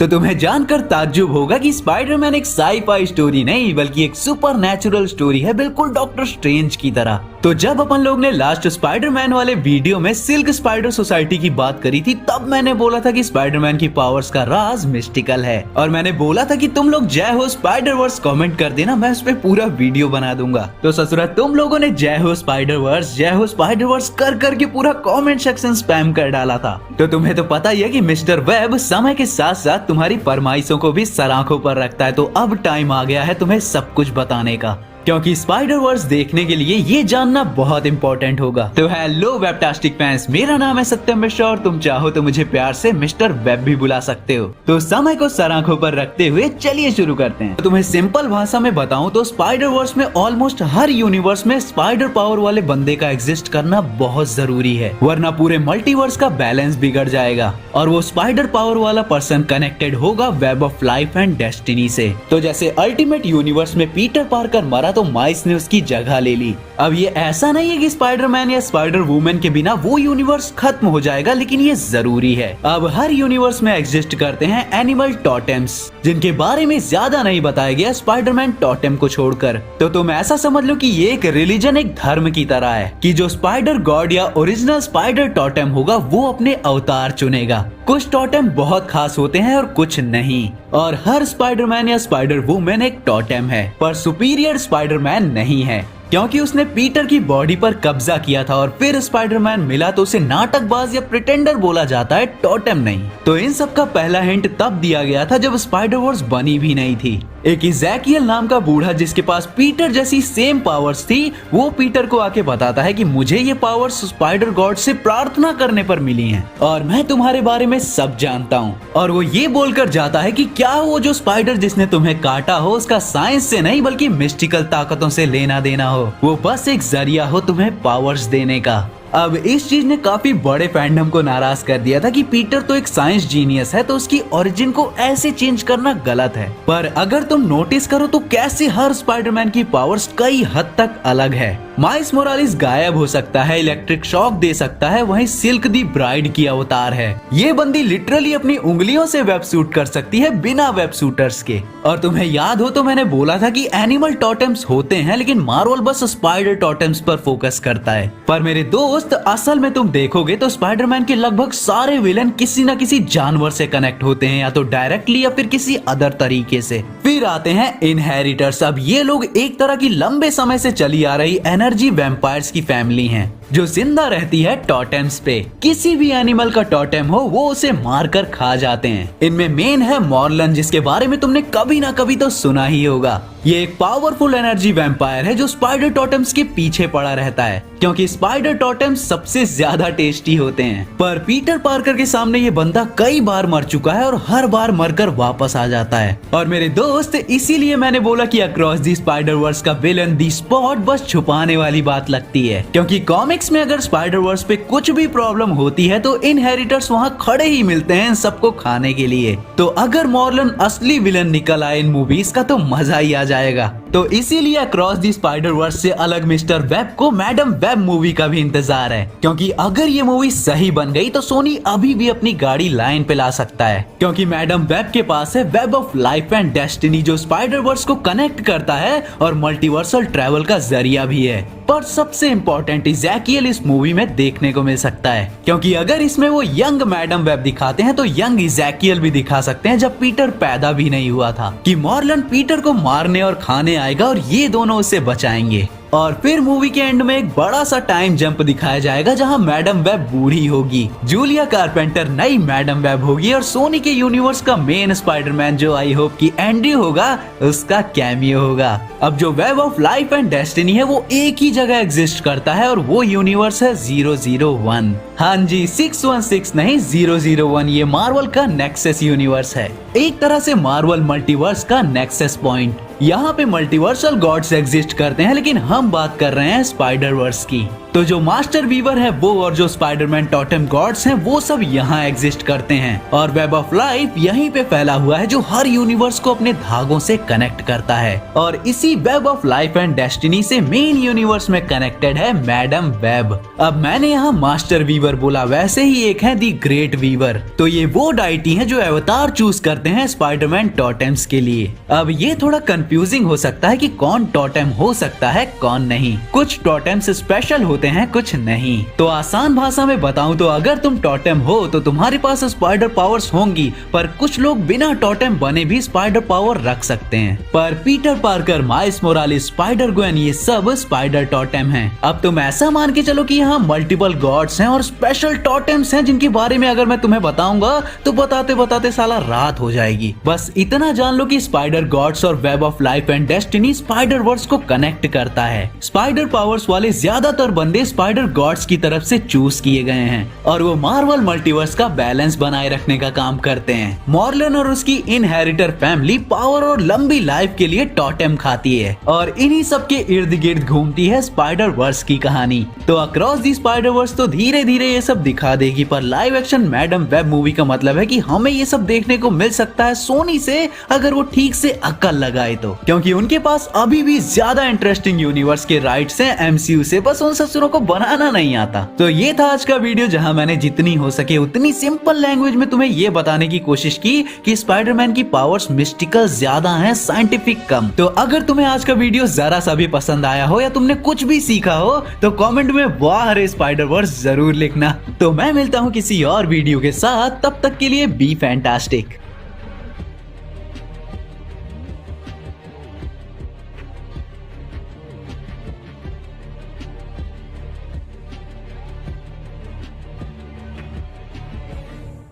तो तुम्हें जानकर ताज्जुब होगा कि स्पाइडरमैन एक साई-फाई स्टोरी नहीं बल्कि एक सुपर नेचुरल स्टोरी है, बिल्कुल डॉक्टर स्ट्रेंज की तरह। तो जब अपन लोग ने लास्ट स्पाइडरमैन वाले वीडियो में सिल्क स्पाइडर सोसाइटी की बात करी थी, तब मैंने बोला था कि स्पाइडरमैन की पावर्स का राज मिस्टिकल है और मैंने बोला था कि तुम लोग जय हो स्पाइडरवर्स कमेंट कर देना, मैं उस पे पूरा वीडियो बना दूंगा। तो ससुरा तुम लोगों ने जय हो स्पाइडरवर्स कर करके पूरा कमेंट सेक्शन स्पैम कर डाला था। तो तुम्हें तो पता ही है कि मिस्टर वेब समय के साथ साथ तुम्हारी फरमाइशों को भी सराखों पर रखता है। तो अब टाइम आ गया है तुम्हें सब कुछ बताने का, क्योंकि स्पाइडरवर्स देखने के लिए ये जानना बहुत इंपॉर्टेंट होगा। तो हेलो वेबटास्टिक फैंस, मेरा नाम है सत्यम मिश्रा और तुम चाहो तो मुझे प्यार से मिस्टर वेब भी बुला सकते हो। तो समय को सराखों पर रखते हुए चलिए शुरू करते हैं। तो तुम्हें सिंपल भाषा में बताऊं तो स्पाइडरवर्स में ऑलमोस्ट हर यूनिवर्स में स्पाइडर पावर वाले बंदे का एग्जिस्ट करना बहुत जरूरी है, वरना पूरे मल्टीवर्स का बैलेंस बिगड़ जाएगा और वो स्पाइडर पावर वाला पर्सन कनेक्टेड होगा web of life and destiny से। तो जैसे अल्टीमेट यूनिवर्स में पीटर पार्कर मरा तो माइस ने उसकी जगह ले ली। अब ये ऐसा नहीं है कि स्पाइडरमैन या स्पाइडर वुमेन के बिना वो यूनिवर्स खत्म हो जाएगा, लेकिन ये जरूरी है। अब हर यूनिवर्स में एग्जिस्ट करते हैं एनिमल टोटेम्स, जिनके बारे में ज्यादा नहीं बताया गया स्पाइडरमैन टोटेम को छोड़कर। तो तुम ऐसा समझ लो कि ये एक रिलीजन, एक धर्म की तरह है कि जो स्पाइडर गॉड या ओरिजिनल स्पाइडर टोटेम होगा वो अपने अवतार चुनेगा। कुछ टोटेम बहुत खास होते हैं और कुछ नहीं, और हर स्पाइडरमैन या स्पाइडर वुमेन एक टोटेम है, पर सुपीरियर स्पाइडरमैन नहीं है, क्योंकि उसने पीटर की बॉडी पर कब्जा किया था और फिर स्पाइडरमैन मिला तो उसे नाटकबाज या प्रिटेंडर बोला जाता है, टोटेम नहीं। तो इन सब का पहला हिंट तब दिया गया था जब स्पाइडरवर्स बनी भी नहीं थी। एक इज़ैकियल नाम का बूढ़ा जिसके पास पीटर जैसी सेम पावर्स थी, वो पीटर को आके बताता है कि मुझे ये पावर्स स्पाइडर गॉड से प्रार्थना करने पर मिली हैं और मैं तुम्हारे बारे में सब जानता हूँ। और वो ये बोलकर जाता है कि क्या वो जो स्पाइडर जिसने तुम्हें काटा हो उसका साइंस से नहीं बल्कि मिस्टिकल ताकतों से लेना देना हो, वो बस एक जरिया हो तुम्हें पावर्स देने का। अब इस चीज ने काफी बड़े फैंडम को नाराज कर दिया था कि पीटर तो एक साइंस जीनियस है, तो उसकी ओरिजिन को ऐसे चेंज करना गलत है। पर अगर तुम नोटिस करो तो कैसे हर स्पाइडरमैन की पावर्स कई हद तक अलग है। माइल्स मोरालिस गायब हो सकता है, इलेक्ट्रिक शॉक दे सकता है, वहीं सिल्क दी ब्राइड की अवतार है। ये बंदी लिटरली अपनी उंगलियों से वेब सूट कर सकती है बिना वेब सूटर्स के। और तुम्हें याद हो तो मैंने बोला था कि एनिमल टोटेम्स होते हैं, लेकिन मार्वल बस स्पाइडर टोटेम्स पर फोकस करता है। पर मेरे दोस्त, असल में तुम देखोगे तो स्पाइडरमैन के लगभग सारे विलन किसी न किसी जानवर से कनेक्ट होते हैं, या तो डायरेक्टली या फिर किसी अदर तरीके से। फिर आते हैं इनहेरिटर्स। अब ये लोग एक तरह की लंबे समय से चली आ रही एनर्जी वैम्पायर्स की फैमिली हैं, जो जिंदा रहती है टोटेम्स पे। किसी भी एनिमल का टोटेम हो वो उसे मारकर खा जाते हैं। इनमें मेन है मॉर्लन, जिसके बारे में तुमने कभी ना कभी तो सुना ही होगा। ये एक पावरफुल एनर्जी वैम्पायर है जो स्पाइडर टोटेम्स के पीछे पड़ा रहता है, क्योंकि स्पाइडर टोटेम्स सबसे ज्यादा टेस्टी होते हैं। पर पीटर पार्कर के सामने ये बंदा कई बार मर चुका है और हर बार मरकर वापस आ जाता है। और मेरे दोस्त, इसीलिए मैंने बोला कि अक्रॉस दी स्पाइडरवर्स का विलन दी स्पॉट बस छुपाने वाली बात लगती है, क्योंकि कॉमिक्स में अगर स्पाइडरवर्स पे कुछ भी प्रॉब्लम होती है तो इनहेरिटर्स वहाँ खड़े ही मिलते हैं इन सबको खाने के लिए। तो अगर मॉर्लन असली विलन निकल आए इन मूवीज का तो मजा ही आ जाएगा। तो इसीलिए अक्रॉस दी स्पाइडरवर्स से अलग मिस्टर वेब को मैडम वेब मूवी का भी इंतजार है, क्योंकि अगर ये मूवी सही बन गई तो सोनी अभी भी अपनी गाड़ी लाइन पे ला सकता है, क्योंकि मैडम वेब के पास है web of life and destiny जो स्पाइडरवर्स को कनेक्ट करता है और मल्टीवर्सल ट्रैवल का जरिया भी है। पर सबसे इम्पोर्टेंट इज़ैकियल इस मूवी में देखने को मिल सकता है, क्योंकि अगर इसमें वो यंग मैडम वेब दिखाते हैं तो यंग इज़ैकियल भी दिखा सकते हैं जब पीटर पैदा भी नहीं हुआ था, कि मॉर्लन पीटर को मारने और खाने आएगा और ये दोनों उसे बचाएंगे। और फिर मूवी के एंड में एक बड़ा सा टाइम जंप दिखाया जाएगा जहां मैडम वेब बूढ़ी होगी, जूलिया कारपेंटर नई मैडम वेब होगी और सोनी के यूनिवर्स का मेन स्पाइडरमैन जो आई होप कि एंड्रयू होगा, उसका कैमियो होगा। अब जो web of life and destiny है वो एक ही जगह एग्जिस्ट करता है और वो यूनिवर्स है 001। हाँ जी, 616 नहीं 001। ये मार्वल का नेक्सस यूनिवर्स है, एक तरह से मार्वल मल्टीवर्स का नेक्सस पॉइंट। यहाँ पे मल्टीवर्सल गॉड्स एग्जिस्ट करते हैं, लेकिन हम बात कर रहे हैं स्पाइडरवर्स की। तो जो मास्टर वीवर है वो और जो स्पाइडरमैन टोटेम गॉड्स हैं वो सब यहाँ एग्जिस्ट करते हैं और वेब ऑफ लाइफ यहीं पे फैला हुआ है जो हर यूनिवर्स को अपने धागों से कनेक्ट करता है। और इसी web of life and destiny से मेन यूनिवर्स में कनेक्टेड है मैडम वेब। अब मैंने यहाँ मास्टर वीवर बोला, वैसे ही एक है दी ग्रेट वीवर। तो ये वो डाइटी है जो अवतार चूज करते हैं स्पाइडरमैन टोटेम्स के लिए। अब ये थोड़ा कंफ्यूजिंग हो सकता है कि कौन टोटेम हो सकता है कौन नहीं। कुछ टोटेम्स स्पेशल होते हैं कुछ नहीं। तो आसान भाषा में बताऊं तो अगर तुम टोटेम हो तो तुम्हारे पास स्पाइडर पावर्स होंगी, पर कुछ लोग बिना टोटेम बने भी स्पाइडर पावर रख सकते हैं। पर Peter Parker, miles Morales, spider Gwen ये सब स्पाइडर टोटेम हैं। अब तुम ऐसा मान के चलो कि यहाँ मल्टीपल गॉड्स हैं और स्पेशल टोटेम्स हैं जिनके बारे में अगर मैं तुम्हें बताऊंगा तो बताते बताते साला रात हो जाएगी। बस इतना जान लो कि स्पाइडर गॉड्स और web of life and destiny spider verse को कनेक्ट करता है। स्पाइडर पावर्स वाले ज्यादातर बंदे स्पाइडर गॉड्स की तरफ से चूज किए गए हैं और वो मार्वल मल्टीवर्स का बैलेंस बनाए रखने का काम करते हैं। मॉर्लन और उसकी इनहेरिटर फैमिली पावर और लंबी लाइफ के लिए टोटेम खाती है और इन्हीं सब के इर्द गिर्द घूमती है स्पाइडर वर्स की कहानी। तो अक्रॉस दी स्पाइडर वर्स तो धीरे धीरे ये सब दिखा देगी, पर live action Madame Web movie का मतलब है कि हमें ये सब देखने को मिल सकता है सोनी से, अगर वो ठीक से अक्ल लगाए तो, क्योंकि उनके पास अभी भी ज्यादा इंटरेस्टिंग यूनिवर्स के राइट्स हैं एमसीयू से, बस उन ससुरों को बनाना नहीं आता। तो ये था आज का वीडियो जहां मैंने जितनी हो सके उतनी सिंपल लैंग्वेज में तुम्हें ये बताने की कोशिश की कि स्पाइडरमैन की पावर्स मिस्टिकल ज्यादा हैं, साइंटिफिक कम। तो अगर तुम्हें आज का वीडियो जरा सा भी पसंद आया हो या तुमने कुछ भी सीखा हो तो कमेंट में वाह रे स्पाइडर वर्स जरूर लिखना। तो मैं मिलता हूँ किसी और वीडियो के साथ, तब तक के लिए बी फैंटास्टिक।